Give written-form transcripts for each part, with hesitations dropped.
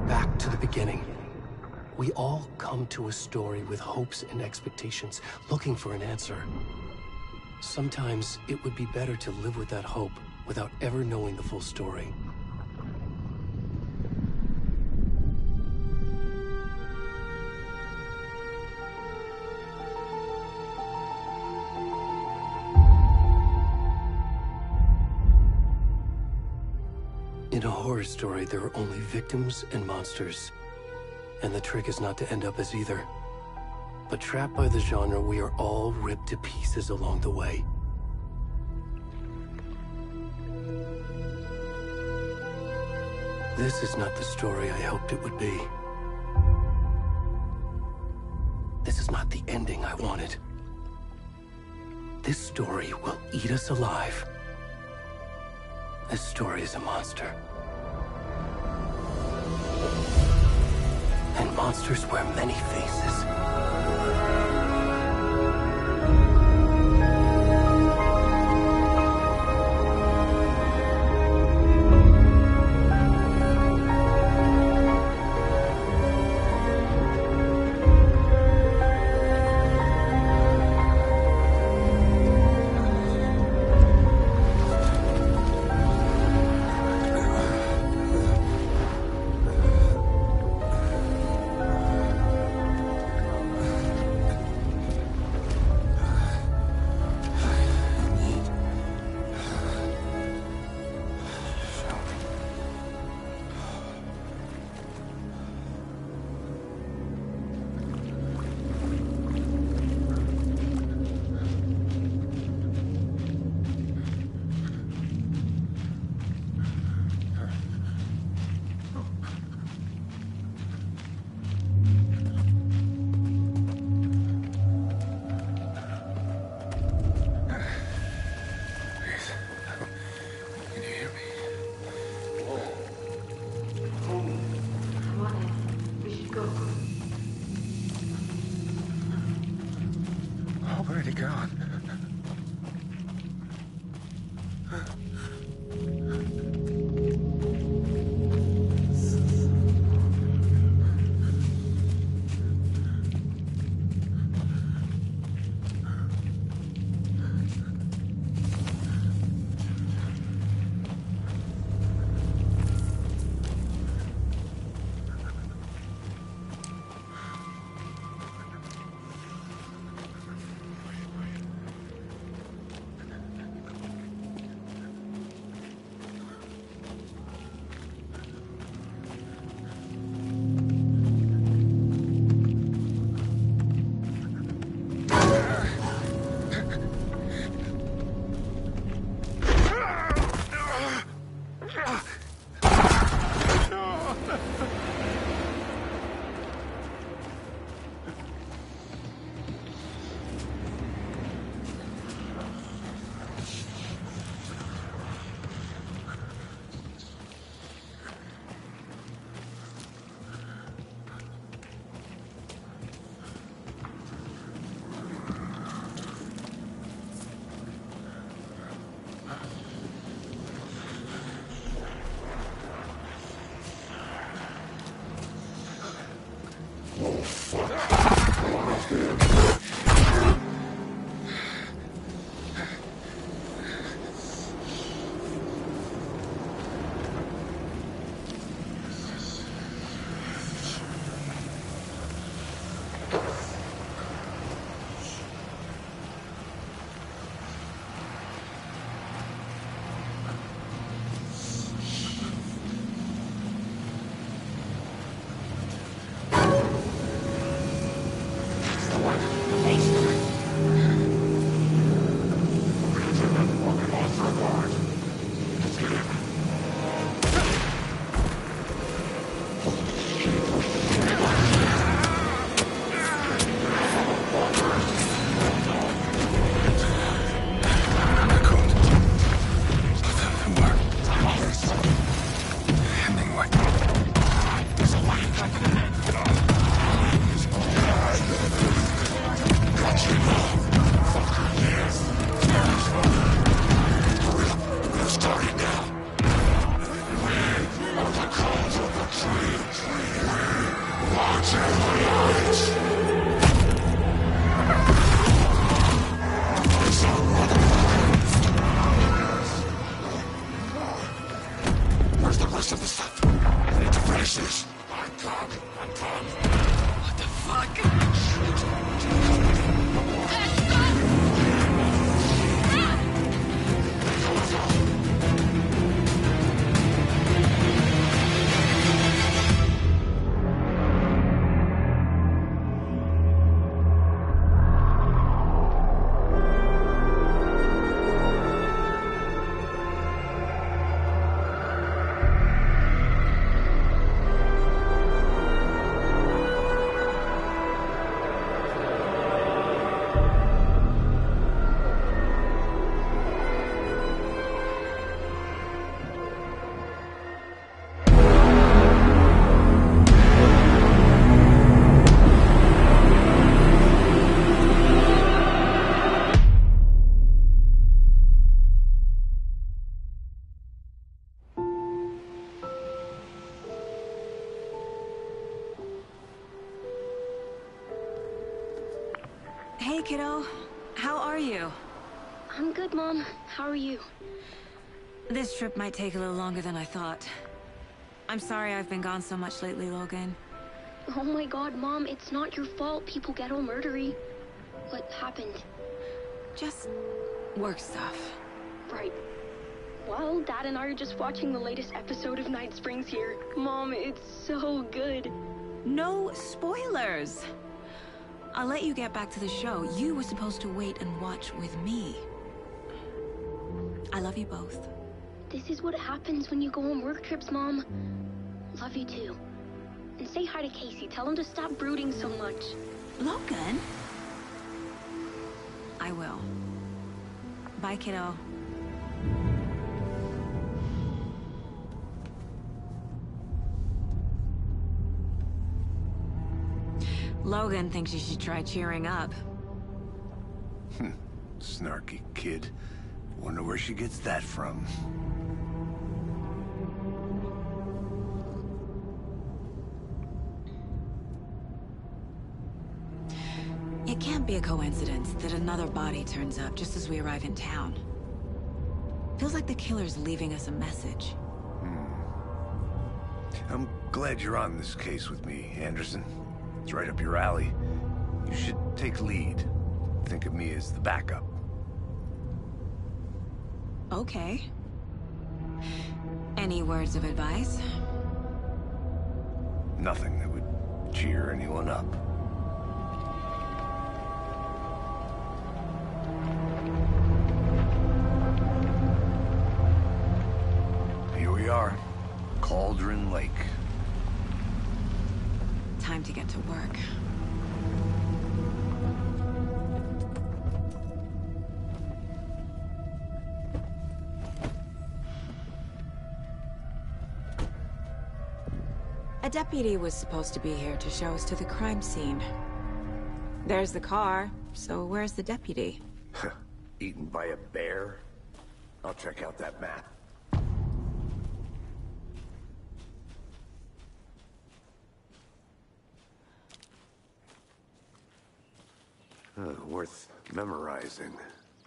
Back to the beginning. We all come to a story with hopes and expectations, looking for an answer. Sometimes it would be better to live with that hope without ever knowing the full story. In a horror story, there are only victims and monsters. And the trick is not to end up as either. But trapped by the genre, we are all ripped to pieces along the way. This is not the story I hoped it would be. This is not the ending I wanted. This story will eat us alive. This story is a monster. And monsters wear many faces. Already gone. Hey, kiddo. How are you? I'm good, Mom. How are you? This trip might take a little longer than I thought. I'm sorry I've been gone so much lately, Logan. Oh my god, Mom, it's not your fault people get all murdery. What happened? Just work stuff. Right. Well, Dad and I are just watching the latest episode of Night Springs here. Mom, it's so good. No spoilers! I'll let you get back to the show. You were supposed to wait and watch with me. I love you both. This is what happens when you go on work trips, Mom. Love you too. And say hi to Casey. Tell him to stop brooding so much. Logan? I will. Bye, kiddo. Logan thinks you should try cheering up. Snarky kid. Wonder where she gets that from. It can't be a coincidence that another body turns up just as we arrive in town. Feels like the killer's leaving us a message. I'm glad you're on this case with me, Anderson. It's right up your alley. You should take lead. Think of me as the backup. Okay. Any words of advice? Nothing that would cheer anyone up. Here we are. Cauldron Lake. Time to get to work. A deputy was supposed to be here to show us to the crime scene. There's the car, so where's the deputy? Eaten by a bear? I'll check out that map. Worth memorizing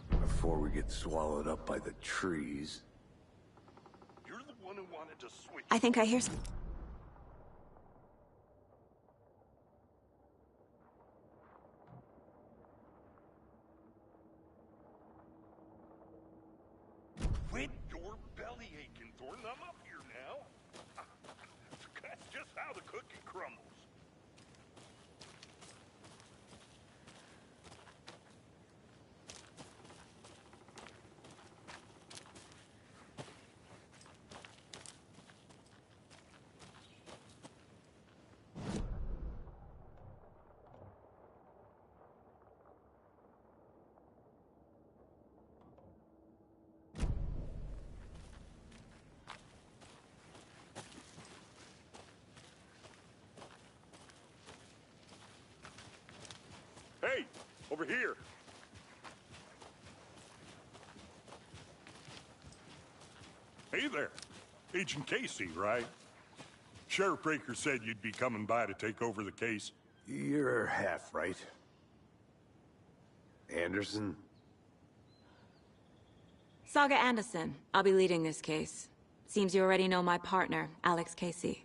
before we get swallowed up by the trees. You're the one who wanted to switch. I think I hear some... Quit your belly aching, Thornton. I'm up here now. That's just how the cookie crumbles. Hey, over here. Hey there. Agent Casey, right? Sheriff Breaker said you'd be coming by to take over the case. You're half right. Anderson? Saga Anderson. I'll be leading this case. Seems you already know my partner, Alex Casey.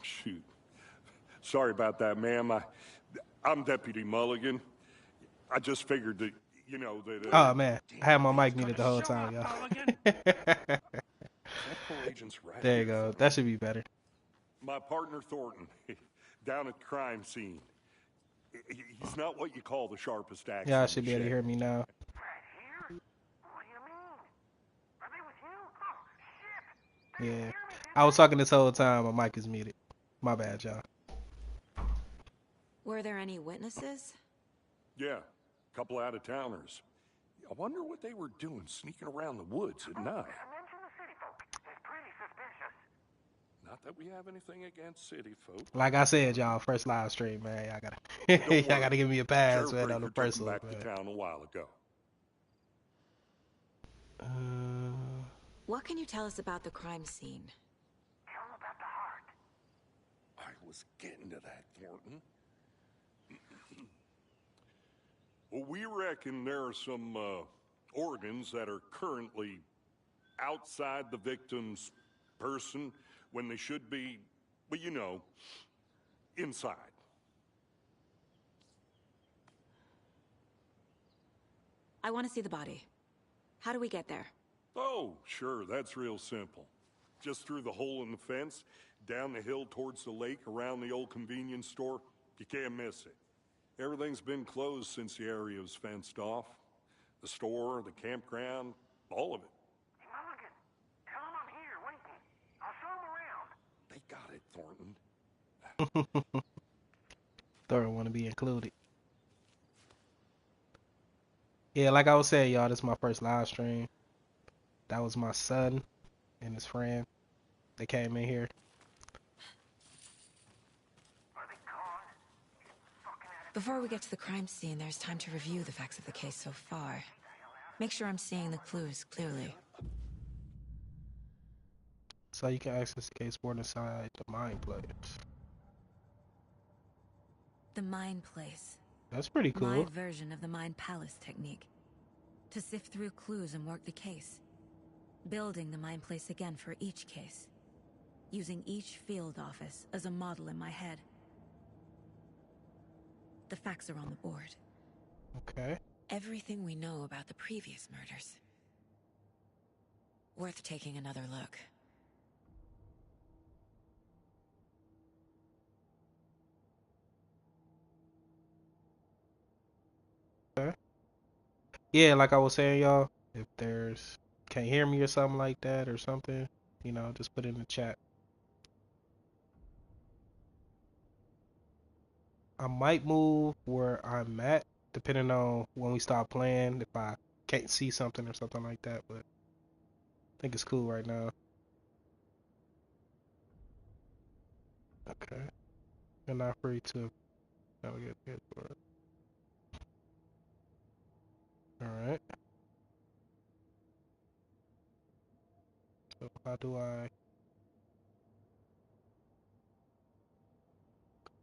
Shoot. Sorry about that, ma'am. I'm Deputy Mulligan. I just figured that, you know, that... Oh, man. I had my mic muted the whole time, y'all. There you go. That should be better. My partner, Thornton, down at the crime scene. He's not what you call the sharpest axe. Y'all should be able to hear me now. Yeah. I was talking this whole time. My mic is muted. My bad, y'all. Were there any witnesses? Yeah, a couple out-of-towners. I wonder what they were doing sneaking around the woods at night. Not that we have anything against city folk. Like I said, y'all, first live stream, man. Y'all gotta give me a pass, man, on the first one, back to town a while ago. What can you tell us about the crime scene? Tell them about the heart. I was getting to that, Thornton. Well, we reckon there are some organs that are currently outside the victim's person when they should be, well, you know, inside. I want to see the body. How do we get there? Oh, sure, that's real simple. Just through the hole in the fence, down the hill towards the lake, around the old convenience store. You can't miss it. Everything's been closed since the area was fenced off. The store, the campground, all of it. Hey, Mulligan, tell him I'm here waiting. I'll show him around. They got it, Thornton. Thornton want to be included. Yeah, like I was saying, y'all, this is my first live stream. That was my son and his friend. They came in here. Are they gone? Fucking out of Before we get to the crime scene, there's time to review the facts of the case so far. Make sure I'm seeing the clues clearly. So you can access the case board inside the Mind Place. The Mind Place. That's pretty cool. My version of the Mind Palace technique. To sift through clues and work the case. Building the Mind Place again for each case. Using each field office as a model in my head. The facts are on the board. Okay. Everything we know about the previous murders. Worth taking another look. Okay. Yeah, like I was saying, y'all, if there's can't hear me or something like that or something, you know, just put it in the chat. I might move where I'm at, depending on when we start playing, if I can't see something or something like that, but I think it's cool right now. Okay. You're not free to navigate the board. Alright. So how do I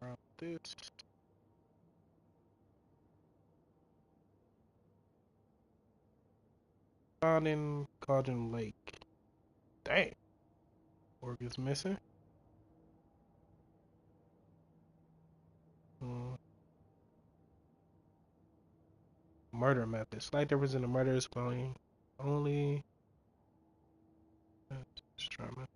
grab this? Found in Cauldron Lake. Dang. Organ's missing. Murder method. Slight difference in the murder spelling. Only. Just trying to.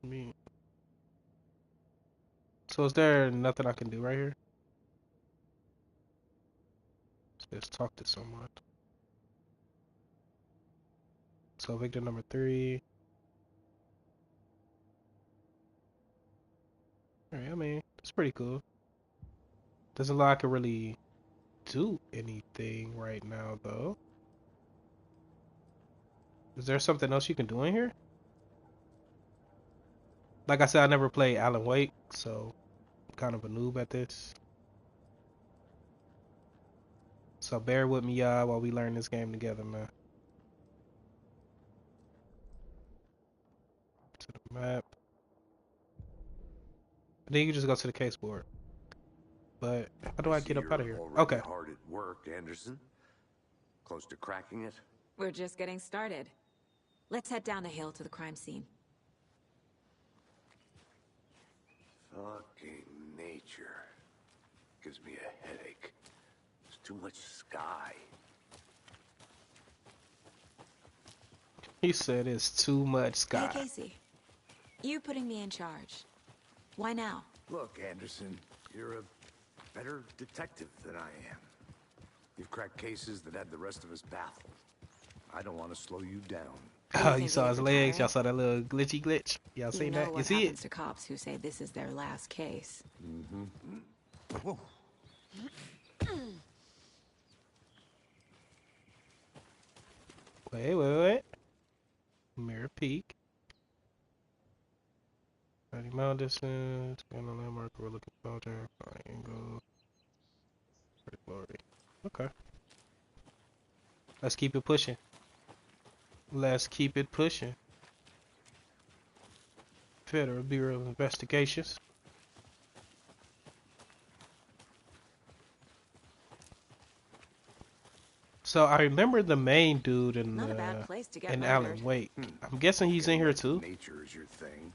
Me. So is there nothing I can do right here? Let's talk to someone. So victim number 3. Alright, I mean, it's pretty cool. Doesn't look like I can really do anything right now, though. Is there something else you can do in here? Like I said, I never played Alan Wake, so I'm kind of a noob at this. So bear with me, y'all, while we learn this game together, man. To the map. And then you can just go to the case board. But how do I get up out of here? Okay. Hard at work, Anderson. Close to cracking it? We're just getting started. Let's head down the hill to the crime scene. Fucking nature. Gives me a headache. There's too much sky. He said it's too much sky. Hey, Casey. You putting me in charge. Why now? Look, Anderson, you're a better detective than I am. You've cracked cases that had the rest of us baffled. I don't want to slow you down. Oh, you saw his legs. Y'all saw that little glitchy glitch. Y'all seen that? You see it? Happens to cops who say this is their last case. Whoa. Wait. Mirror peak. 30 mile distance. And a landmark we're looking for. Triangle. Glory. Okay. Let's keep it pushing. Let's keep it pushing. Federal Bureau of Investigations. So I remember the main dude in Not a bad place to get in murdered. Alan Wake. I'm guessing he's in here too. Nature is your thing.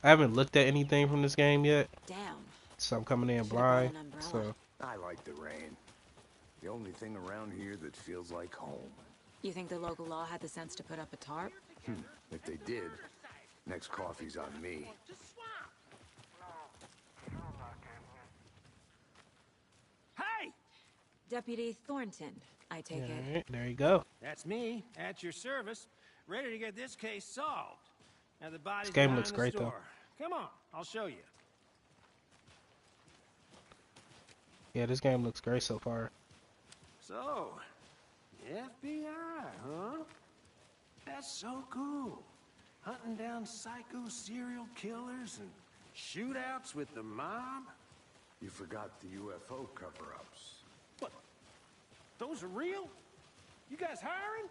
I haven't looked at anything from this game yet, Damn. so I'm coming in Should've brought blind. an umbrella. So I like the rain. The only thing around here that feels like home. You think the local law had the sense to put up a tarp? If they did, next coffee's on me. Hey! Deputy Thornton, I take it. alright, there you go. That's me, at your service, ready to get this case solved. Now the body's game behind looks the great, though. store. Come on, I'll show you. Yeah, this game looks great so far. So, FBI, huh? That's so cool. Hunting down psycho serial killers and shootouts with the mob. You forgot the UFO cover-ups. What? Those are real? You guys hiring?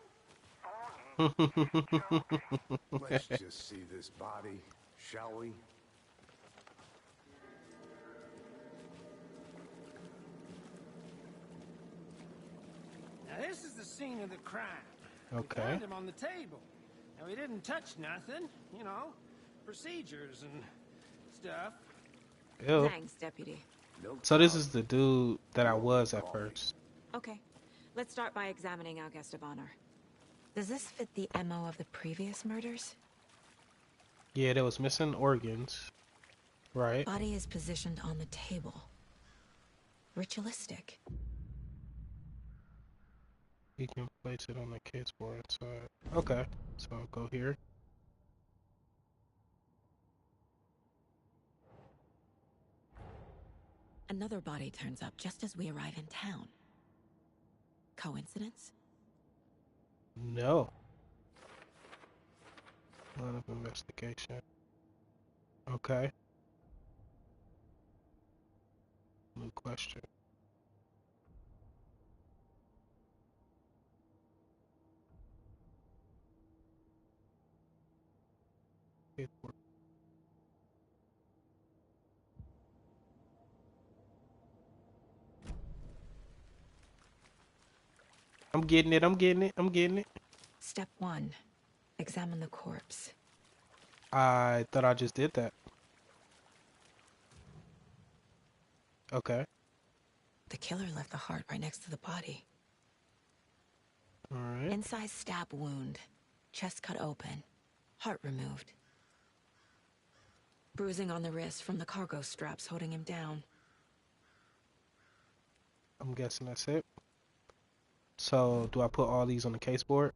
Let's just see this body, shall we? Now this is the scene of the crime. Okay. We found him on the table. Now we didn't touch nothing, you know, procedures and stuff. Ew. Thanks, Deputy. No So this is the dude that I was at first. Okay, let's start by examining our guest of honor. Does this fit the MO of the previous murders? Yeah, there was missing organs. Right. Body is positioned on the table. Ritualistic. You can place it on the case board inside. Okay, so I'll go here. Another body turns up just as we arrive in town. Coincidence? No. Line of investigation. Okay. New question. I'm getting it, I'm getting it, I'm getting it. Step 1. Examine the corpse. I thought I just did that. Okay. The killer left the heart right next to the body. Alright. Incised stab wound. Chest cut open. Heart removed. Bruising on the wrist from the cargo straps holding him down. I'm guessing that's it. So, do I put all these on the case board?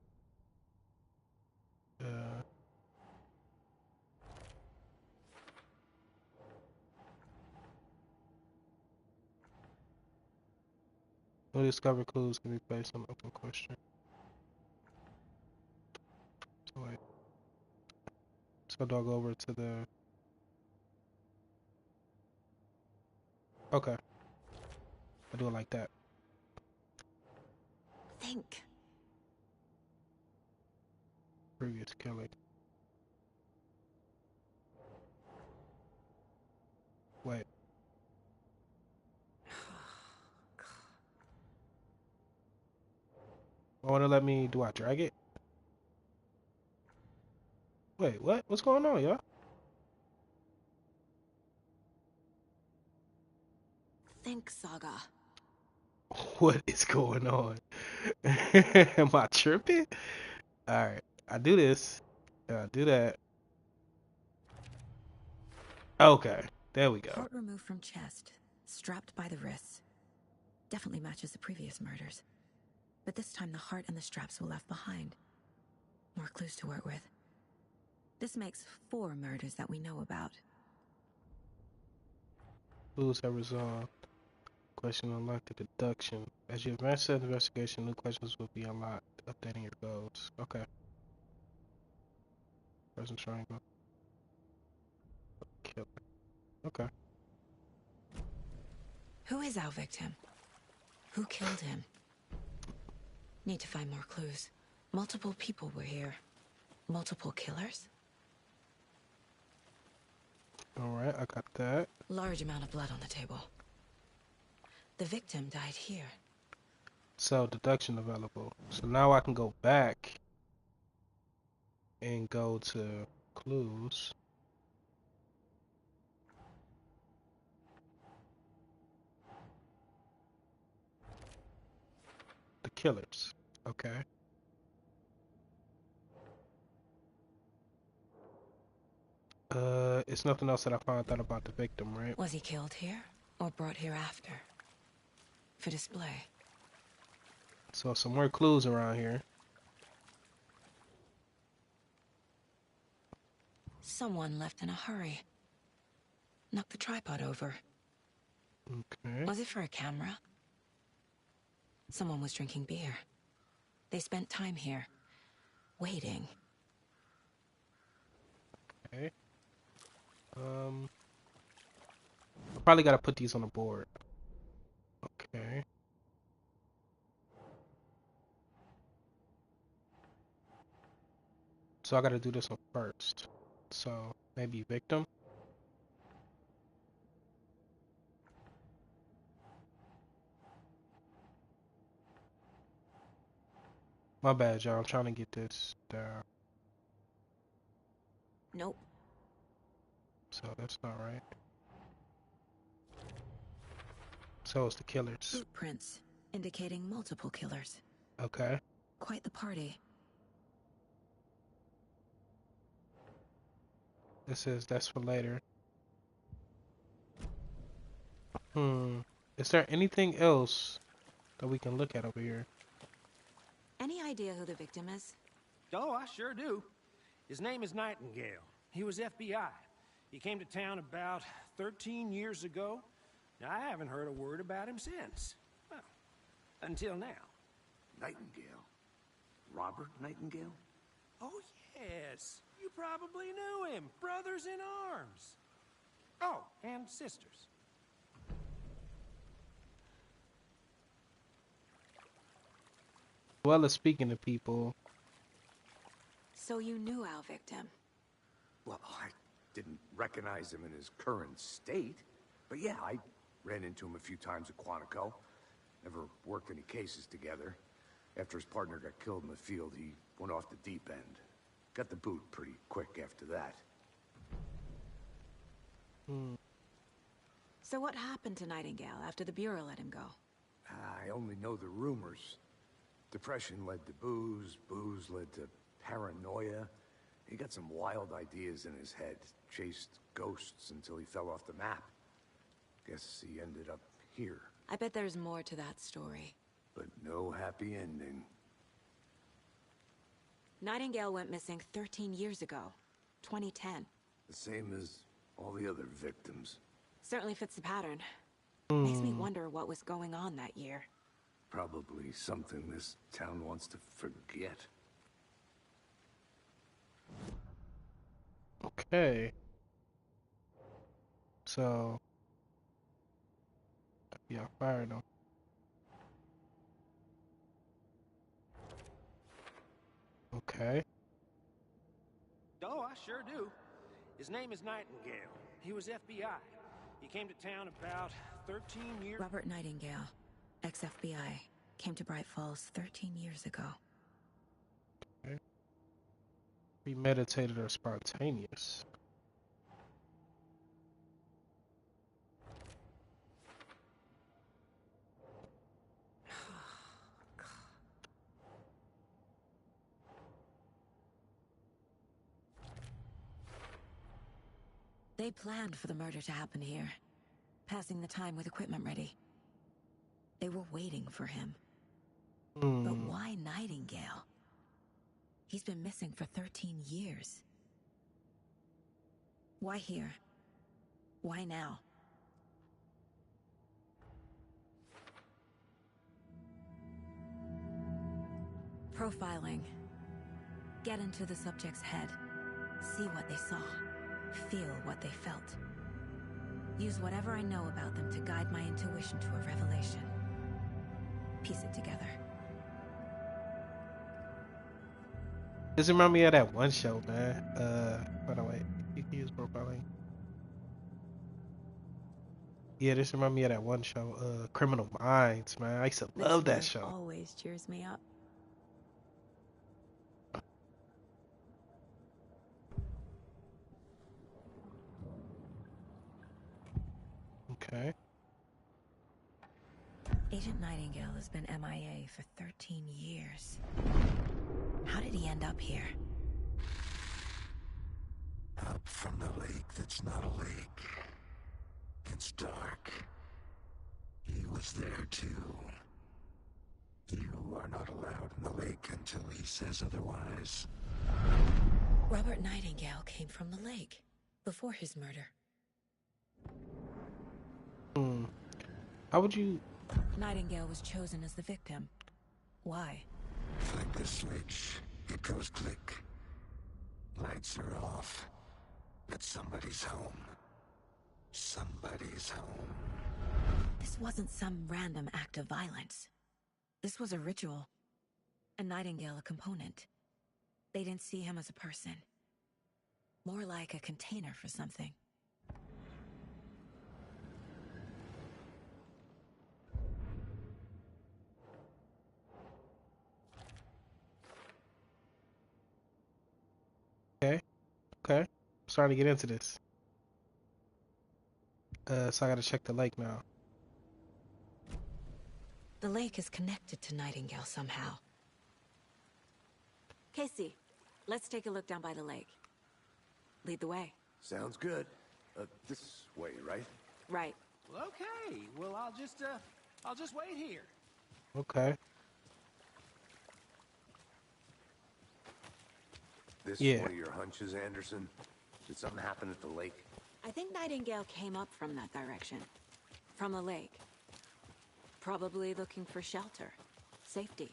No discovered clues can be placed on open question. So wait. So do I go over to the... Okay. I do it like that. Think. Previous killing. Wait. Want to let me... Do I drag it? Wait, what? What's going on, y'all? Think, Saga. What is going on? Am I tripping? Alright, I do this. I do that. Okay, there we go. Heart removed from chest. Strapped by the wrists. Definitely matches the previous murders. But this time the heart and the straps were left behind. More clues to work with. This makes 4 murders that we know about. Clues have resolved. Question unlocked the deduction. As you advance the investigation, new questions will be unlocked, updating your goals. Okay. Present triangle. Killer. Okay. Who is our victim? Who killed him? Need to find more clues. Multiple people were here. Multiple killers? Alright, I got that. Large amount of blood on the table. The victim died here. So deduction available. So now I can go back and go to clues. The killers. Okay. It's nothing else that I found out about the victim, right? Was he killed here or brought here after? For display. So some more clues around here. Someone left in a hurry. Knocked the tripod over. Okay. Was it for a camera? Someone was drinking beer. They spent time here, waiting. Okay. I probably gotta put these on the board. Okay. So I gotta do this one first. So maybe victim. My bad, y'all. I'm trying to get this down. Nope. So that's not right. So it's the killers. Footprints indicating multiple killers. Okay. Quite the party. This is that's for later. Is there anything else that we can look at over here? Any idea who the victim is? Oh, I sure do. His name is Nightingale. He was FBI. He came to town about 13 years ago. Now, I haven't heard a word about him since. Well, until now. Nightingale? Robert Nightingale? Oh, yes. You probably knew him. Brothers in arms. Oh, and sisters. Well, as speaking to people. So you knew our victim? Well, I didn't recognize him in his current state. But yeah, I ran into him a few times at Quantico. Never worked any cases together. After his partner got killed in the field, he went off the deep end. Got the boot pretty quick after that. So what happened to Nightingale after the Bureau let him go? I only know the rumors. Depression led to booze, booze led to paranoia. He got some wild ideas in his head, chased ghosts until he fell off the map. Guess he ended up here. I bet there's more to that story. But no happy ending. Nightingale went missing 13 years ago. 2010. The same as all the other victims. Certainly fits the pattern. Makes me wonder what was going on that year. Probably something this town wants to forget. Okay. So. Yeah, fired him. Okay. Oh, I sure do. His name is Nightingale. He was FBI. He came to town about 13 years... Robert Nightingale, ex-FBI, came to Bright Falls 13 years ago. Okay. Premeditated or spontaneous? They planned for the murder to happen here, passing the time with equipment ready. They were waiting for him. But why Nightingale? He's been missing for 13 years. Why here? Why now? Profiling. Get into the subject's head. See what they saw. Feel what they felt. Use whatever I know about them to guide my intuition to a revelation. Piece it together. This reminds me of that one show, man. By the way, you can use profiling. Yeah, this remind me of that one show, Criminal Minds, man. I used to love that show. Always cheers me up. Okay. Agent Nightingale has been MIA for 13 years. How did he end up here? Up from the lake that's not a lake. It's dark. He was there too. You are not allowed in the lake until he says otherwise. Robert Nightingale came from the lake before his murder. How would you... Nightingale was chosen as the victim. Why? Flick the switch. It goes click. Lights are off. But somebody's home. Somebody's home. This wasn't some random act of violence. This was a ritual. And Nightingale a component. They didn't see him as a person. More like a container for something. Okay. I'm starting to get into this. So I gotta check the lake now. The lake is connected to Nightingale somehow. Casey, let's take a look down by the lake. Lead the way. Sounds good. This way, right? Right. Well, okay. Well, I'll just wait here. Okay. This Yeah. one of your hunches, Anderson? Did something happen at the lake? I think Nightingale came up from that direction. From the lake. Probably looking for shelter. Safety.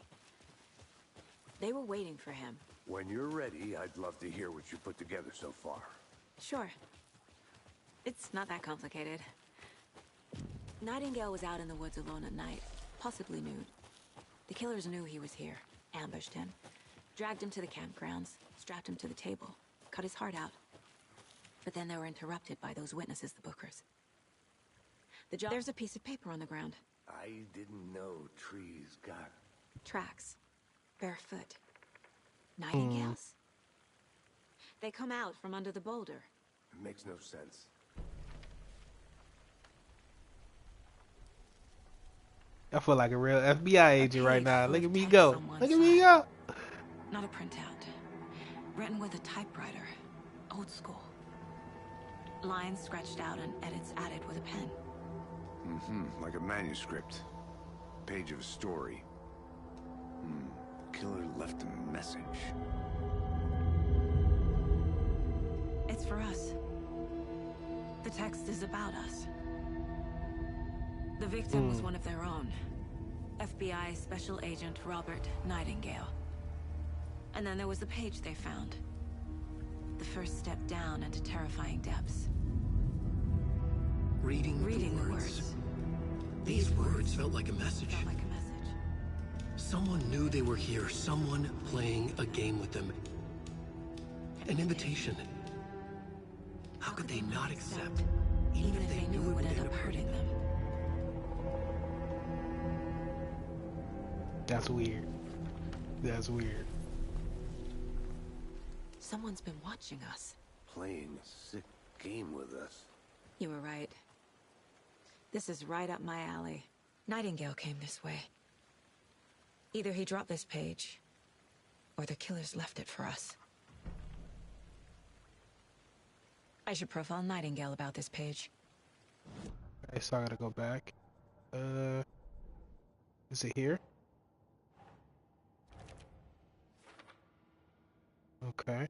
They were waiting for him. When you're ready, I'd love to hear what you put together so far. Sure. It's not that complicated. Nightingale was out in the woods alone at night, possibly nude. The killers knew he was here, ambushed him, dragged him to the campgrounds, strapped him to the table, cut his heart out. But then they were interrupted by those witnesses, the Bookers. There's a piece of paper on the ground. I didn't know trees got... Tracks. Barefoot. Nightingales. They come out from under the boulder. It makes no sense. I feel like a real FBI agent right now. Look at me go. Look at me go. Not a printout. Written with a typewriter. Old school. Lines scratched out and edits added with a pen. Like a manuscript. Page of a story. Killer left a message. It's for us. The text is about us. The victim was one of their own. FBI Special Agent Robert Nightingale. And then there was the page they found. The first step down into terrifying depths. Reading the words. These words felt like a message. Someone knew they were here. Someone playing a game with them. An invitation. How could they not accept? Even if they knew it would end up hurting them. That's weird. That's weird. Someone's been watching us. Playing a sick game with us. You were right. This is right up my alley. Nightingale came this way. Either he dropped this page, or the killers left it for us. I should profile Nightingale about this page. Okay, so I gotta go back. Is it here? Okay.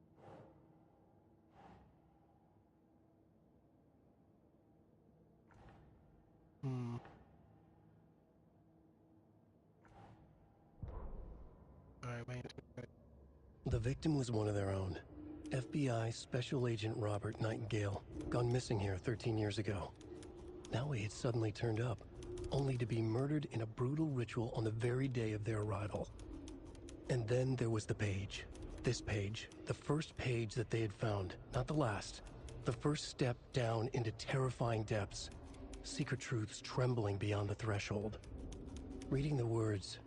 Alright, man. The victim was one of their own. FBI Special Agent Robert Nightingale, gone missing here 13 years ago. Now he had suddenly turned up, only to be murdered in a brutal ritual on the very day of their arrival. And then there was the page. This page, the first page that they had found, not the last. The first step down into terrifying depths. secret truths trembling beyond the threshold. Reading the words,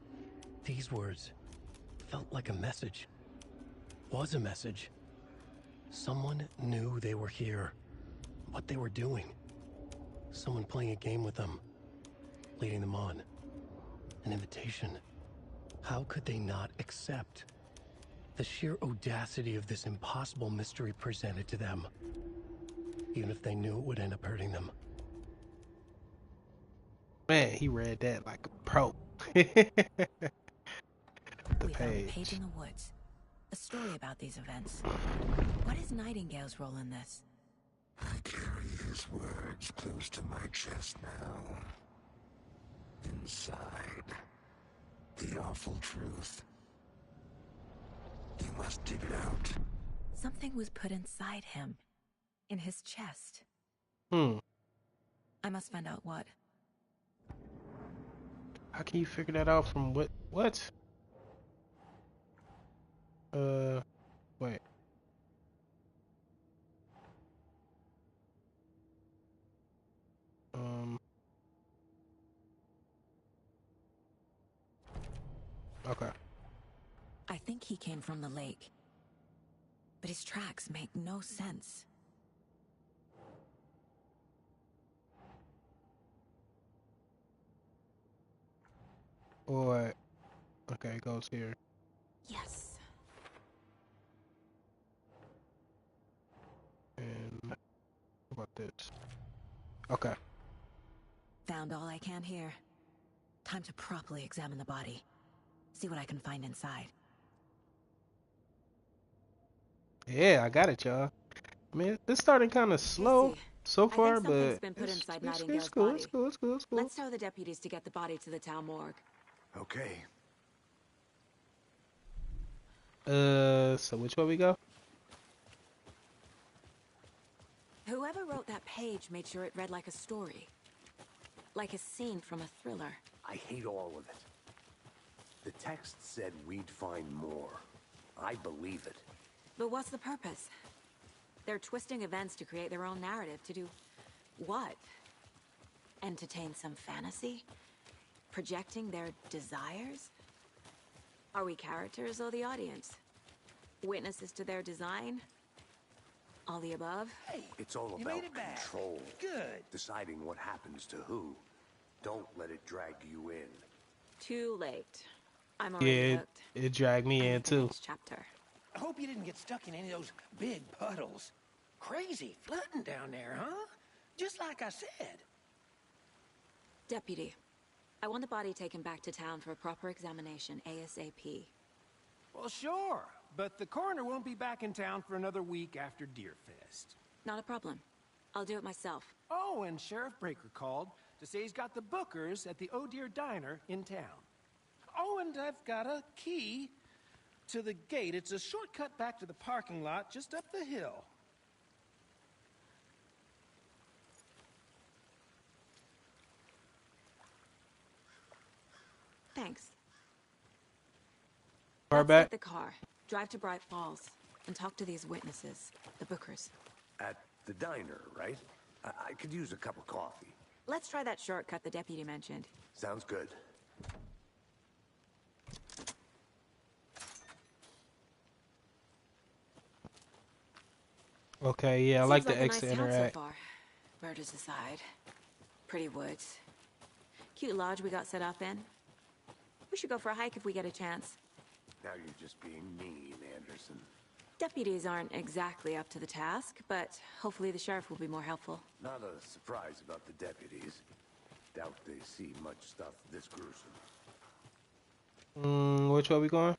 these words, felt like a message. Was a message. Someone knew they were here, what they were doing. Someone playing a game with them, leading them on. An invitation. How could they not accept? The sheer audacity of this impossible mystery presented to them, even if they knew it would end up hurting them. Man, he read that like a pro. The We found a page. page in the woods. A story about these events. What is Nightingale's role in this? I carry his words close to my chest now. Inside, the awful truth. You must dig it out. Something was put inside him. In his chest. I must find out what. How can you figure that out from what? What? Wait. Okay. I think he came from the lake. But his tracks make no sense. Or, okay, it goes here. Yes. And what about this? Okay. Found all I can here. Time to properly examine the body. See what I can find inside. Yeah, I got it, y'all. I mean, it's starting kind of slow so far, I think something's but been put it's inside cool, Nightingale's it's cool, body. it's cool, it's cool, it's cool. Let's tell the deputies to get the body to the town morgue. Okay. So which way we go? Whoever wrote that page made sure it read like a story. Like a scene from a thriller. I hate all of it. The text said we'd find more. I believe it. But what's the purpose? They're twisting events to create their own narrative. To do what? Entertain some fantasy? Projecting their desires? Are we characters or the audience? Witnesses to their design? All the above? Hey, It's all you about made it back. control. Good. Deciding what happens to who. Don't let it drag you in. Too late. I'm already Yeah, hooked. it dragged me I in need the too. next chapter. I hope you didn't get stuck in any of those big puddles. Crazy flooding down there, huh? Just like I said. Deputy, I want the body taken back to town for a proper examination ASAP. Well, sure. But the coroner won't be back in town for another week after Deerfest. Not a problem. I'll do it myself. Oh, and Sheriff Breaker called to say he's got the Bookers at the Oh Deer Diner in town. Oh, and I've got a key to the gate. It's a shortcut back to the parking lot just up the hill. Thanks. Far Let's back? take the car, drive to Bright Falls, and talk to these witnesses, the Bookers. At the diner, right? I could use a cup of coffee. Let's try that shortcut the deputy mentioned. Sounds good. Okay, yeah, I like Seems the a extra nice town interact. so far. Murders aside. Pretty woods. Cute lodge we got set up in. We should go for a hike if we get a chance. Now you're just being mean, Anderson. Deputies aren't exactly up to the task, but hopefully the sheriff will be more helpful. Not a surprise about the deputies. Doubt they see much stuff this gruesome. Which way we going?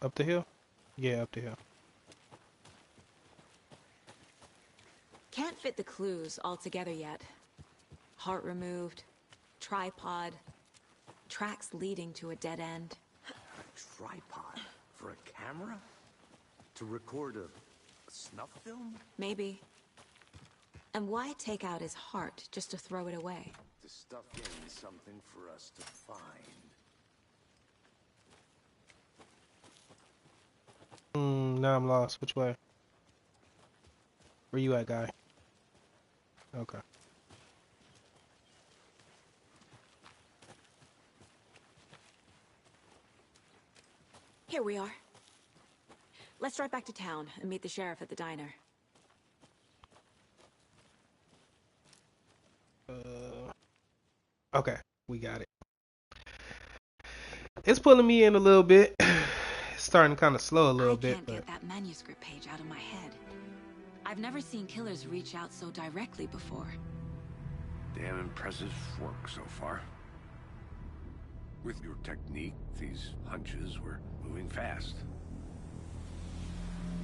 Up the hill? Yeah, up the hill. Can't fit the clues all together yet. Heart removed, tripod, tracks leading to a dead end. A tripod? For a camera? To record a snuff film? Maybe. And why take out his heart just to throw it away? To stuff in something for us to find. Now I'm lost. Which way? Where you at, guy? Okay. Here we are. Let's drive back to town and meet the sheriff at the diner. Okay, we got it. It's pulling me in a little bit. It's starting kind of slow a little bit. I can't get that manuscript page out of my head. I've never seen killers reach out so directly before. Damn impressive work so far. With your technique, these hunches were moving fast.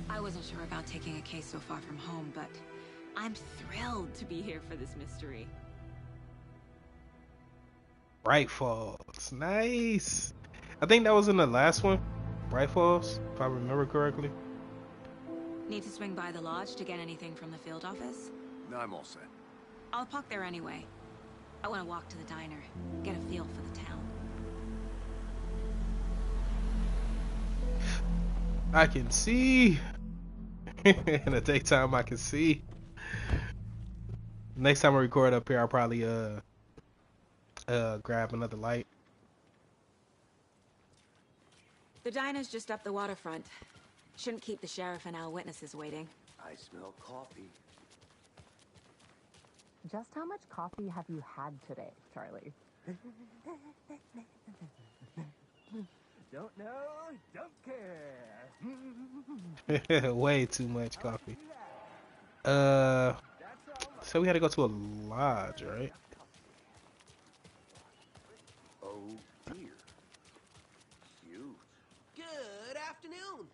I wasn't sure about taking a case so far from home, but I'm thrilled to be here for this mystery. Bright Falls, nice. I think that was in the last one, Bright Falls, if I remember correctly. Need to swing by the lodge to get anything from the field office? No, I'm all set. I'll park there anyway. I want to walk to the diner, get a feel for the town. I can see. In the daytime, I can see. Next time I record up here, I'll probably grab another light. The diner's just up the waterfront. Shouldn't keep the sheriff and our witnesses waiting. I smell coffee. Just how much coffee have you had today, Charlie? Don't know, don't care. Way too much coffee. So we had to go to a lodge, right? Oh dear. Cute. Good afternoon.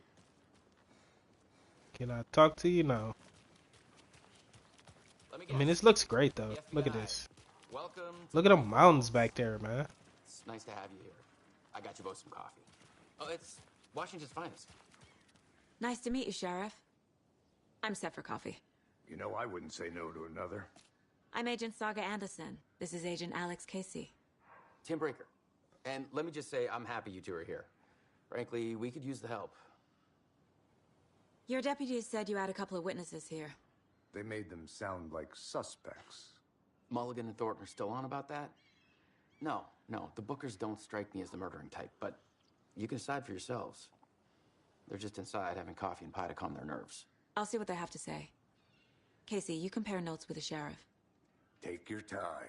Can I talk to you now? I mean, this looks great though. Look at this. Welcome. Look at them mountains back there, man. It's nice to have you here. I got you both some coffee. Oh, it's Washington's finest. Nice to meet you, Sheriff. I'm set for coffee. You know, I wouldn't say no to another. I'm Agent Saga Anderson. This is Agent Alex Casey. Tim Breaker. And let me just say, I'm happy you two are here. Frankly, we could use the help. Your deputies said you had a couple of witnesses here. They made them sound like suspects. Mulligan and Thornton are still on about that? No, the Bookers don't strike me as the murdering type, but you can decide for yourselves. They're just inside having coffee and pie to calm their nerves. I'll see what they have to say. Casey, you compare notes with the sheriff. Take your time.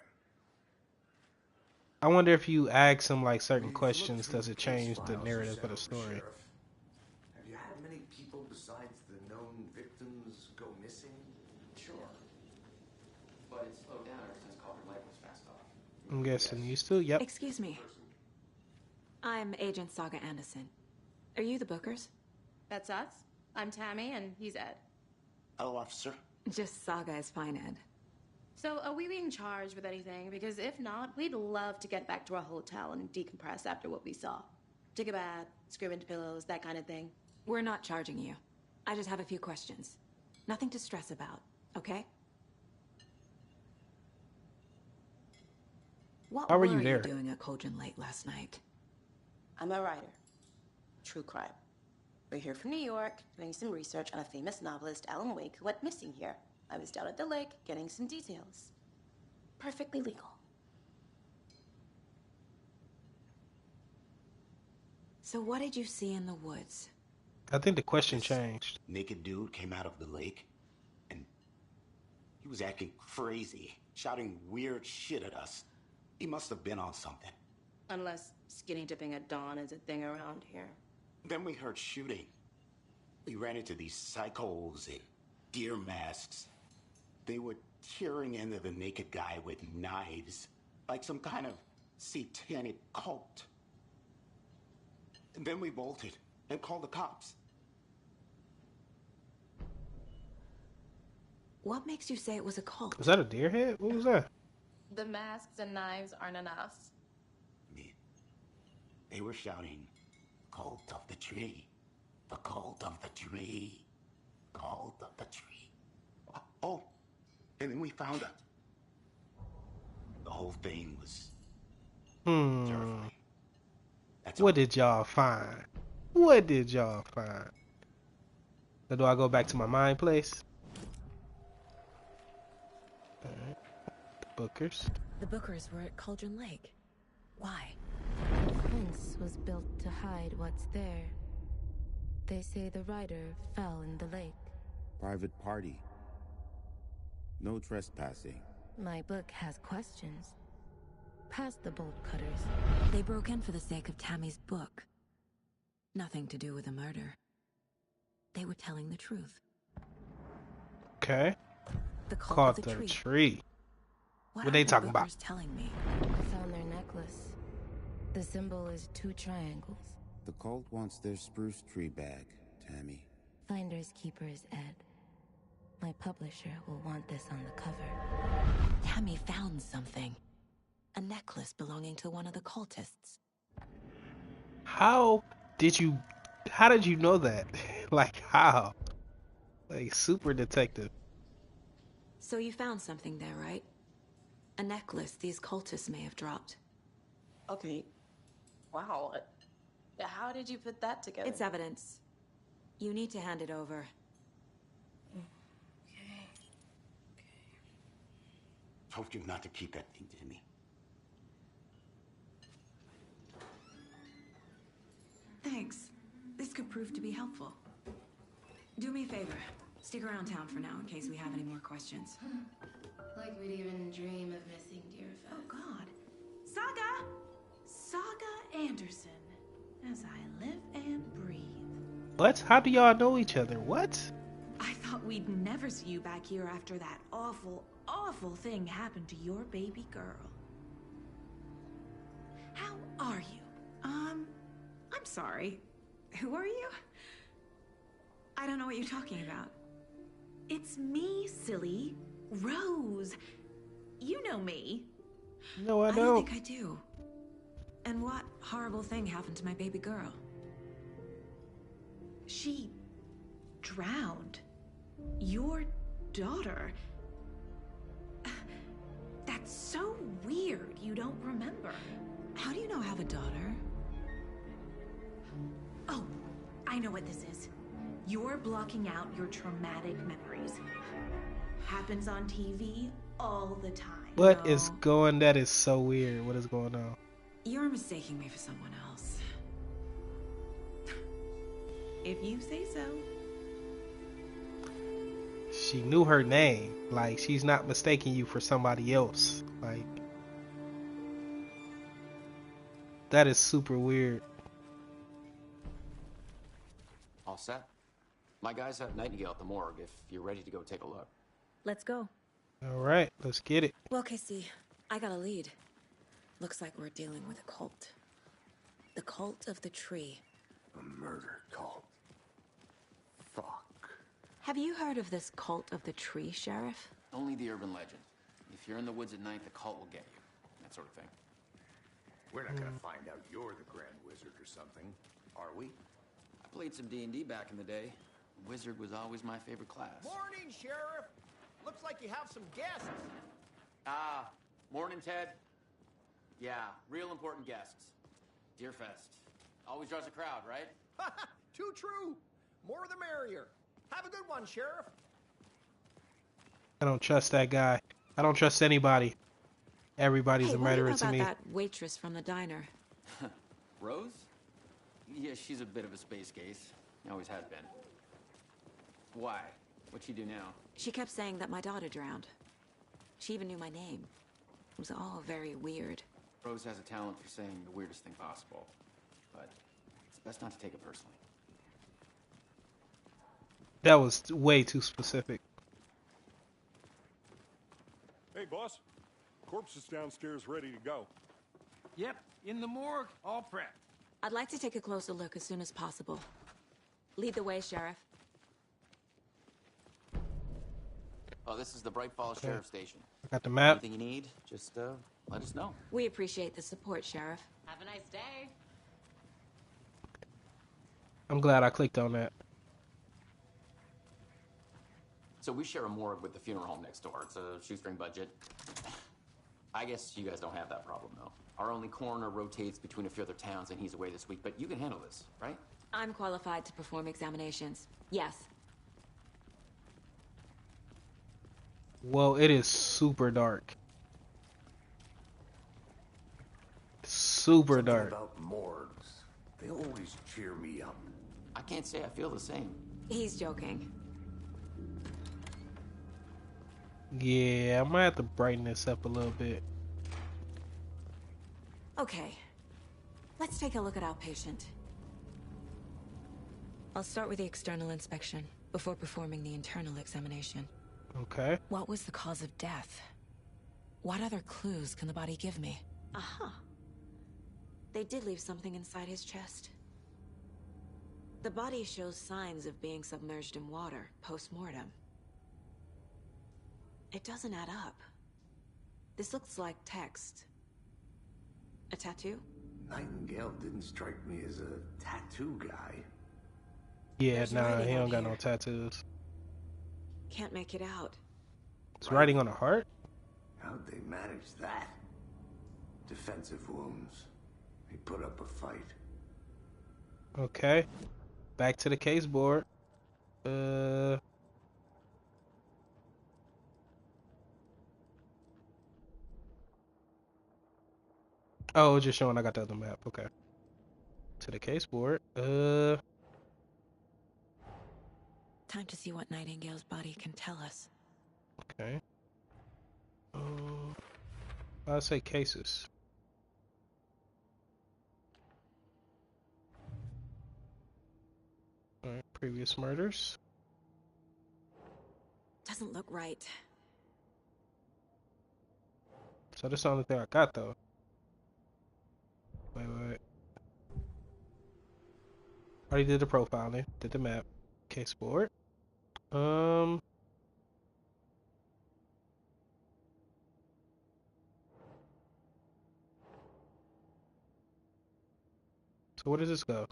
I wonder if you ask him like certain questions, does it change the narrative of the story? Have you had many people besides the known victims go missing? Sure. But it slowed down ever since Calder Lake was fast off. I'm guessing you still, yep. Excuse me. I'm Agent Saga Anderson. Are you the Bookers? That's us. I'm Tammy, and he's Ed. Hello, officer. Just Saga is fine, Ed. So, are we being charged with anything? Because if not, we'd love to get back to our hotel and decompress after what we saw. Take a bath, scream into pillows, that kind of thing. We're not charging you. I just have a few questions. Nothing to stress about, okay? What How were were you there? doing at Cauldron Lake last night? I'm a writer. True crime. We're here from New York, doing some research on a famous novelist, Alan Wake, who went missing here. I was down at the lake, getting some details. Perfectly legal. So what did you see in the woods? I think the question changed. Naked dude came out of the lake, and he was acting crazy, shouting weird shit at us. He must have been on something. Unless skinny dipping at dawn is a thing around here. Then we heard shooting. We ran into these psychos in deer masks. They were tearing into the naked guy with knives, like some kind of satanic cult. And then we bolted and called the cops. What makes you say it was a cult? Was that a deer head? What was that? The masks and knives aren't enough. They were shouting, "Cult of the tree, the cult of the tree, cult of the tree." Oh, and then we found out. The whole thing was terrifying. What did y'all find? What did y'all find? So do I go back to my mind place? Alright. The Bookers. The Bookers were at Cauldron Lake. Why? The fence was built to hide what's there. They say the rider fell in the lake. Private party. No trespassing. My book has questions. Past the bolt cutters. They broke in for the sake of Tammy's book. Nothing to do with a murder. They were telling the truth. Okay. The Called the tree. What are they talking about? Telling me. I found their necklace. The symbol is 2 triangles. The cult wants their spruce tree bag, Tammy. Finders keepers, Ed. My publisher will want this on the cover. Tammy found something. A necklace belonging to one of the cultists. How did you know that? Like, how? Like, super detective. So you found something there, right? A necklace these cultists may have dropped. Okay. Wow. How did you put that together? It's evidence. You need to hand it over. Okay. Told you not to keep that thing to me. Thanks. This could prove to be helpful. Do me a favor. Stick around town for now in case we have any more questions. Like we'd even dream of missing Deerfest. Oh, God. Saga! Saga Anderson. As I live and breathe. What? How do y'all know each other? What? I thought we'd never see you back here after that awful, awful thing happened to your baby girl. How are you? I'm sorry. Who are you? I don't know what you're talking about. It's me, silly. Rose. You know me. No, I don't don't. think I do. And what horrible thing happened to my baby girl? She drowned. Your daughter. That's so weird you don't remember. How do you know I have a daughter? Oh, I know what this is. You're blocking out your traumatic memories. Happens on TV all the time. What is going? That is so weird. What is going on? You're mistaking me for someone else. If you say so. She knew her name. Like, she's not mistaking you for somebody else. Like, that is super weird. All set? My guys have Nightingale at the morgue if you're ready to go take a look. Let's go. All right, let's get it. Well, Casey, I got a lead. Looks like we're dealing with a cult. The cult of the tree. A murder cult. Fuck. Have you heard of this cult of the tree, Sheriff? Only the urban legend. If you're in the woods at night, the cult will get you. That sort of thing. We're not gonna find out you're the Grand Wizard or something, are we? I played some D&D back in the day. Wizard was always my favorite class. Morning, Sheriff. Looks like you have some guests. Morning, Ted. Yeah, real important guests. Deerfest. Always draws a crowd, right? Too true. More the merrier. Have a good one, Sheriff. I don't trust that guy. I don't trust anybody. Everybody's a murderer to me. What about that waitress from the diner? Rose? Yeah, she's a bit of a space case. Always has been. Why? What'd she do now? She kept saying that my daughter drowned. She even knew my name. It was all very weird. Rose has a talent for saying the weirdest thing possible. But it's best not to take it personally. That was way too specific. Hey, boss. Corpse is downstairs ready to go. Yep, in the morgue, all prepped. I'd like to take a closer look as soon as possible. Lead the way, Sheriff. Oh, this is the Bright Falls Sheriff Station. I got the map. Anything you need, just let us know. We appreciate the support, Sheriff. Have a nice day. I'm glad I clicked on that. So we share a morgue with the funeral home next door. It's a shoestring budget. I guess you guys don't have that problem, though. Our only coroner rotates between a few other towns, and he's away this week. But you can handle this, right? I'm qualified to perform examinations. Yes. Well, it is super dark. Super Something dark. about morgues. They always cheer me up. I can't say I feel the same. He's joking. Yeah, I might have to brighten this up a little bit. Okay. Let's take a look at our patient. I'll start with the external inspection before performing the internal examination. Okay. What was the cause of death? What other clues can the body give me? Aha. They did leave something inside his chest. The body shows signs of being submerged in water post-mortem. It doesn't add up. This looks like text. A tattoo? Nightingale didn't strike me as a tattoo guy. Yeah, There's nah, writing he on don't got here. no tattoos. Can't make it out. It's writing on a heart? How'd they manage that? Defensive wounds. He put up a fight. Okay. Back to the case board. Oh, just showing I got the other map. Okay. To the case board. Time to see what Nightingale's body can tell us. Okay. I'll say cases. Alright, previous murders. Doesn't look right. So that's the only thing I got though. Wait. Already did the profiling, did the map, case board. So where does this go?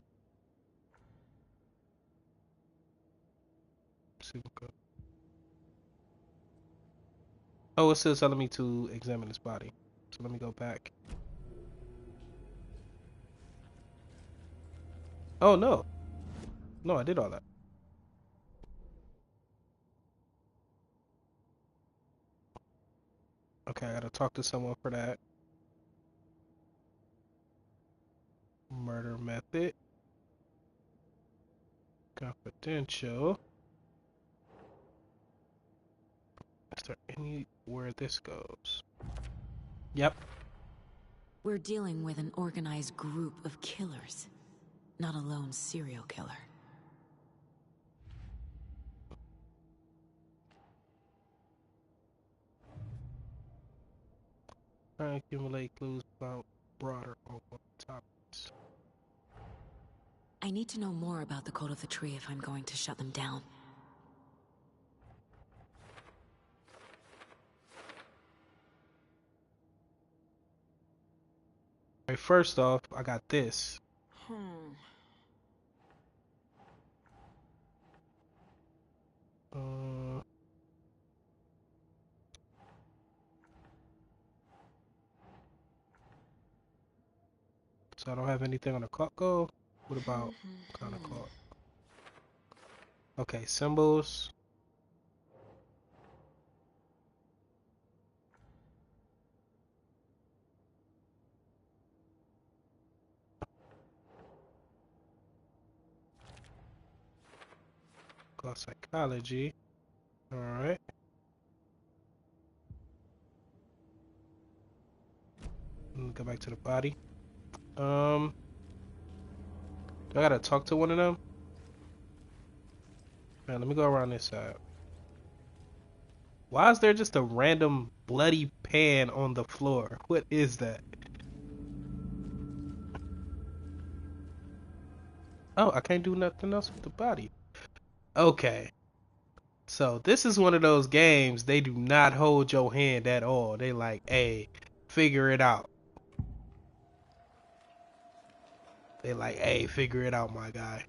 Let's see what go. Oh, it's still telling me to examine this body. So let me go back. Oh no. No, I did all that. Okay, I gotta talk to someone for that. Murder method. Confidential. Is there anywhere this goes? Yep. We're dealing with an organized group of killers, not a lone serial killer. Try and accumulate clues about broader topics. I need to know more about the Code of the Tree if I'm going to shut them down. Alright, first off, I got this. So I don't have anything on the clock go. What about kind of clock? Okay, symbols. Clock psychology. Alright. Go back to the body. Do I gotta talk to one of them? Man, let me go around this side. Why is there just a random bloody pan on the floor? What is that? Oh, I can't do nothing else with the body. Okay. So this is one of those games, they do not hold your hand at all. They like, hey, figure it out. They like, hey, figure it out, my guy.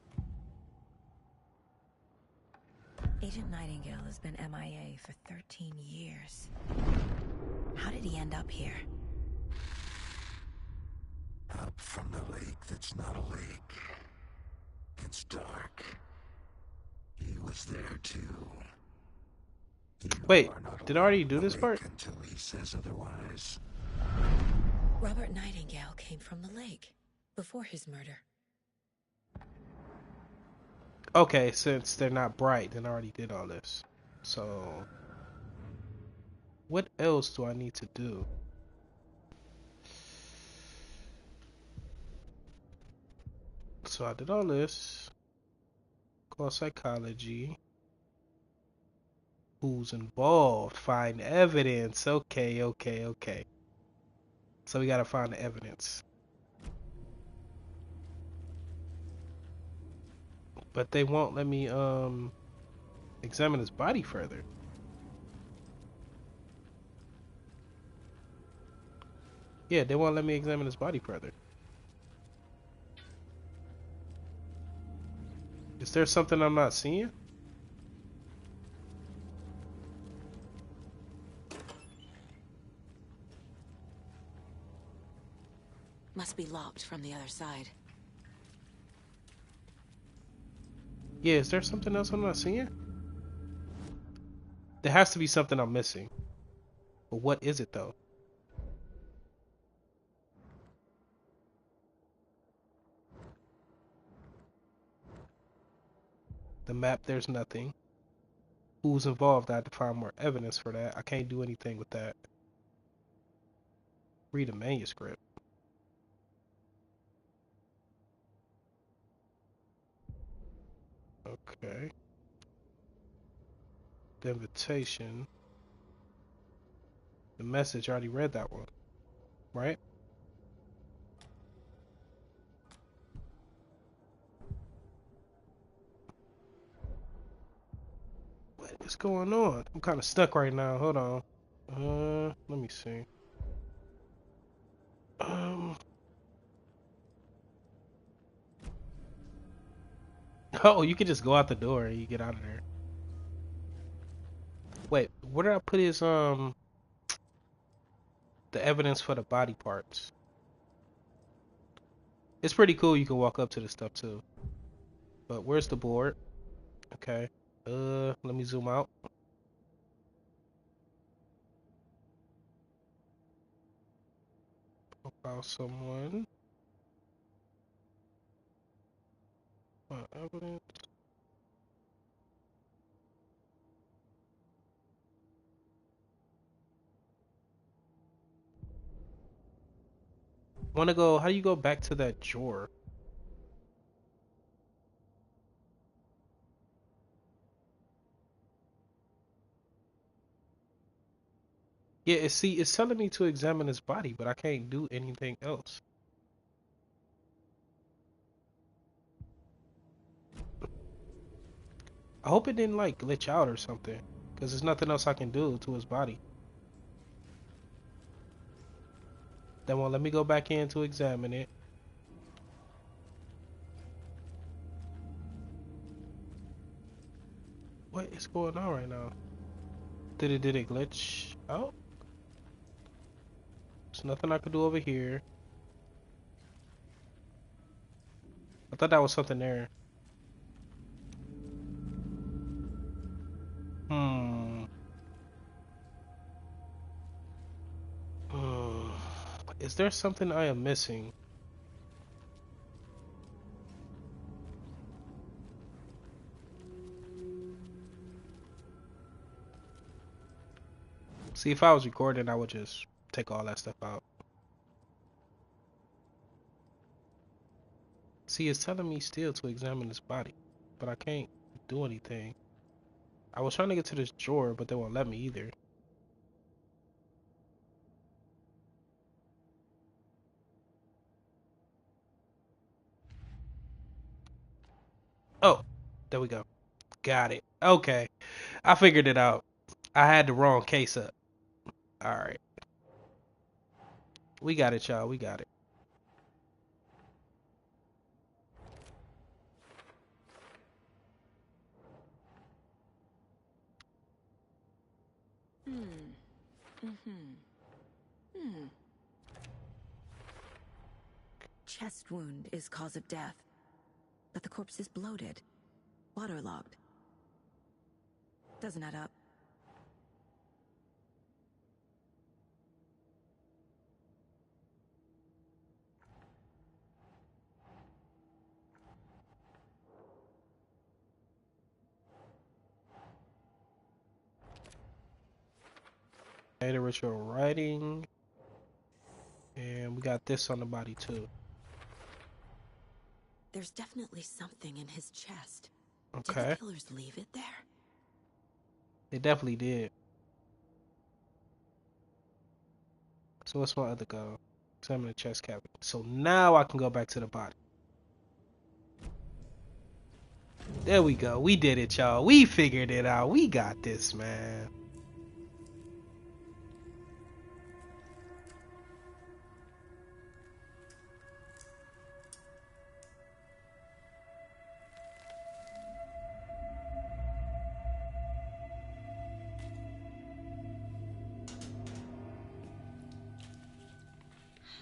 Agent Nightingale has been MIA for 13 years. How did he end up here? Up from the lake that's not a lake. It's dark. He was there too. Wait, did I already do this part? Until he says otherwise. Robert Nightingale came from the lake before his murder. Okay, since they're not bright, then I already did all this. So, what else do I need to do? So I did all this. Call psychology. Who's involved? Find evidence. Okay, okay, okay. So we gotta find the evidence. But they won't let me examine his body further. Yeah, they won't let me examine his body further. Is there something I'm not seeing? Must be locked from the other side. Yeah, is there something else I'm not seeing? There has to be something I'm missing. But what is it though? The map, there's nothing. Who's involved? I had to find more evidence for that. I can't do anything with that. Read a manuscript. Okay. The invitation. The message, I already read that one. Right? What is going on? I'm kind of stuck right now. Hold on. Let me see. Oh, you can just go out the door and you get out of there. Wait, where did I put his the evidence for the body parts? It's pretty cool. You can walk up to the stuff too. But where's the board? Okay. Let me zoom out. About someone. Evidence. Wanna go? How do you go back to that drawer? Yeah, it's telling me to examine his body, but I can't do anything else. I hope it didn't like glitch out or something, because there's nothing else I can do to his body. Then won't let me go back in to examine it. What is going on right now? Did it glitch out? There's nothing I could do over here. I thought that was something there. Is there something I am missing? See, if I was recording, I would just take all that stuff out. See, it's telling me still to examine this body, but I can't do anything. I was trying to get to this drawer, but they won't let me either. Oh, there we go. Got it. Okay. I figured it out. I had the wrong case up. Alright. We got it, y'all. We got it. Chest wound is cause of death, but the corpse is bloated, waterlogged. Doesn't add up. Okay, the ritual writing. And we got this on the body too. There's definitely something in his chest. Okay. Did the killers leave it there? They definitely did. So what's my other goal? Examine the chest cavity. So now I can go back to the body. There we go. We did it, y'all. We figured it out. We got this, man.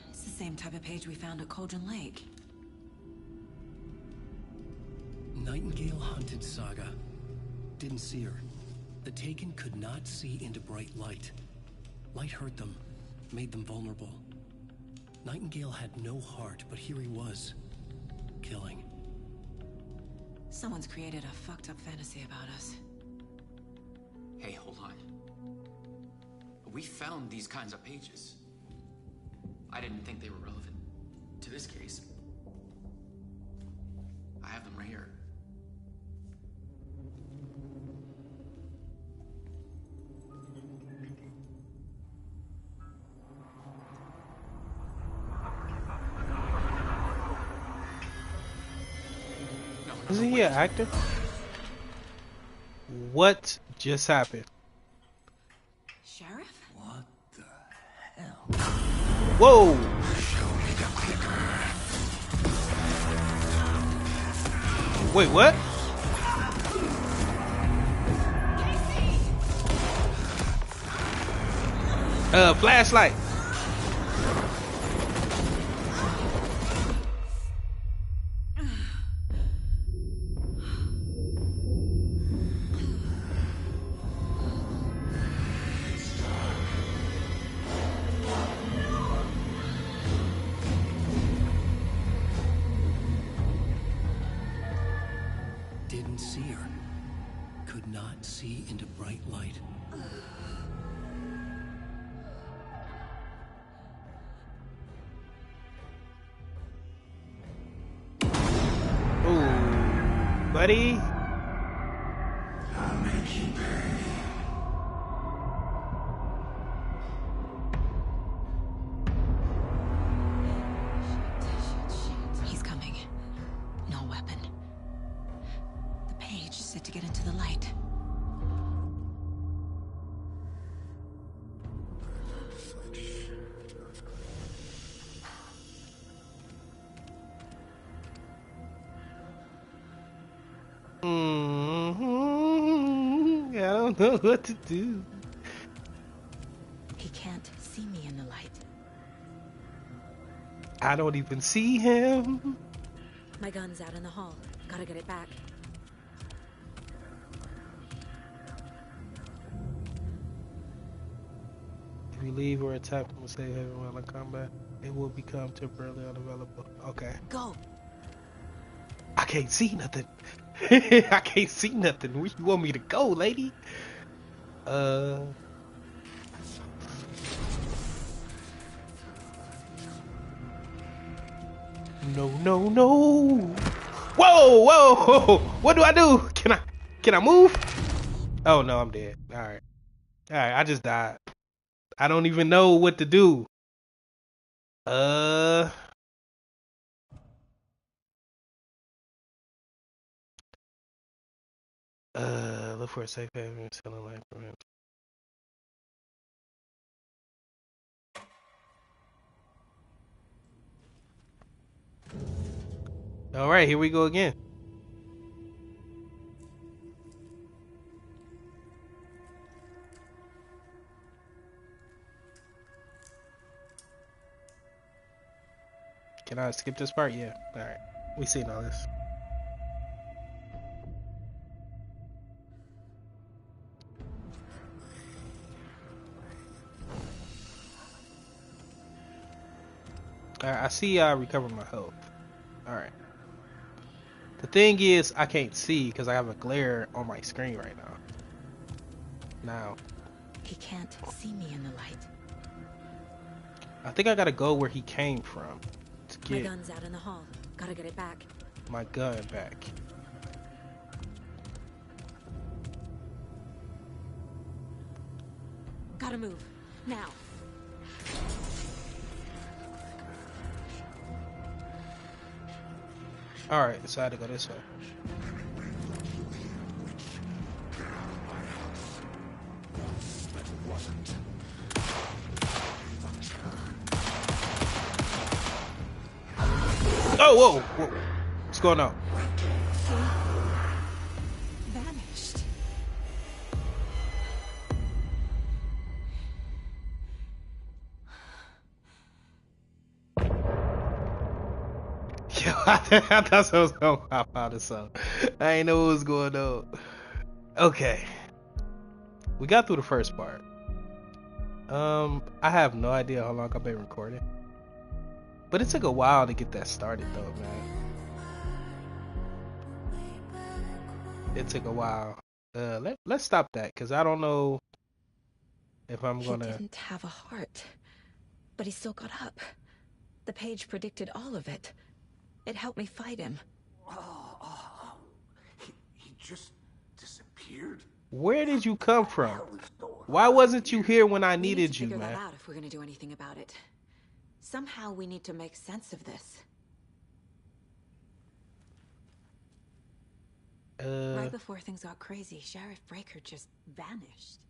It's the same type of page we found at Cauldron Lake. Nightingale hunted Saga. Didn't see her. The Taken could not see into bright light. Light hurt them, made them vulnerable. Nightingale had no heart, but here he was, killing. Someone's created a fucked up fantasy about us. Hey, hold on. We found these kinds of pages. I didn't think they were relevant to this case. I have them right here. Isn't he an actor? What just happened? Sheriff? What the hell? Whoa! Wait, what? Flashlight. Didn't see her. Could not see into bright light. Ooh, buddy. I'll make you pay. He's coming. No weapon. The page said to get into the light. I don't know what to do. He can't see me in the light. I don't even see him. My gun's out in the hall. Gotta get it back. If you leave or attack from a safe haven while in combat, it will become temporarily unavailable. Okay. Go. I can't see nothing. I can't see nothing. Where you want me to go, lady? No. Whoa, whoa. What do I do? Can I move? Oh no, I'm dead. All right, I just died. I don't even know what to do. Look for a safe haven, selling life for him. All right, here we go again. Can I skip this part? Yeah. All right, we seen all this. I see I recovered my health. Alright. The thing is, I can't see because I have a glare on my screen right now. He can't see me in the light. I think I gotta go where he came from to My get gun's out in the hall. Gotta get it back. my gun back. Gotta move. Now. Alright, decided to go this way. Oh, whoa, whoa. What's going on? Vanished. Yo, I thought someone was gonna pop out or something. I ain't know what was going on. Okay. We got through the first part. I have no idea how long I've been recording. But it took a while to get that started though, man. It took a while. Let's stop that, because I don't know if I'm gonna... He didn't have a heart, but he still got up. The page predicted all of it. It helped me fight him. He just disappeared? Where did you come from? Why wasn't you here when I We need needed to you, figure man? that out if we're gonna do anything about it. Somehow we need to make sense of this. Right before things got crazy, Sheriff Breaker just vanished.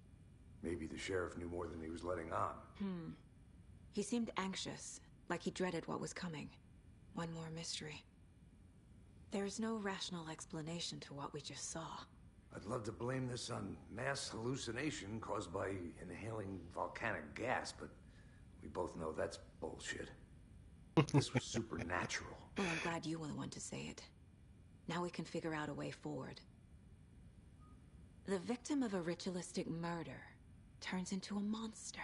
Maybe the sheriff knew more than he was letting on. He seemed anxious, like he dreaded what was coming. One more mystery. There's no rational explanation to what we just saw. I'd love to blame this on mass hallucination caused by inhaling volcanic gas, but we both know that's bullshit. This was supernatural. Well, I'm glad you were the one to say it. Now we can figure out a way forward. The victim of a ritualistic murder turns into a monster.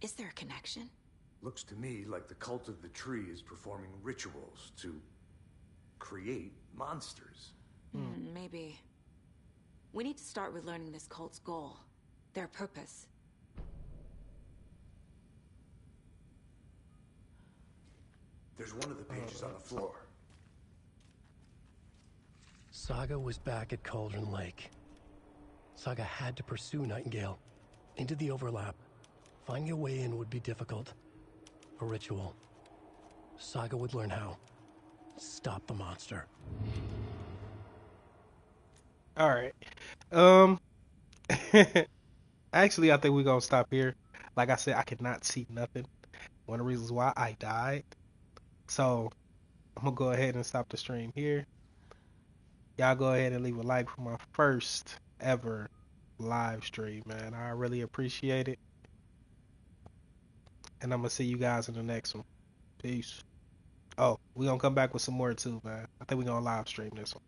Is there a connection? Looks to me like the cult of the tree is performing rituals to create monsters. Maybe. We need to start with learning this cult's goal, their purpose. There's one of the pages on the floor. Saga was back at Cauldron Lake. Saga had to pursue Nightingale into the overlap. Finding a way in would be difficult. A ritual. Saga would learn how. Stop the monster. Alright. Actually, I think we're gonna stop here. Like I said, I could not see nothing. One of the reasons why I died. So, I'm gonna go ahead and stop the stream here. Y'all go ahead and leave a like for my first ever live stream, man. I really appreciate it. And I'm gonna see you guys in the next one. Peace. Oh, we're gonna come back with some more too, man. I think we're gonna live stream this one.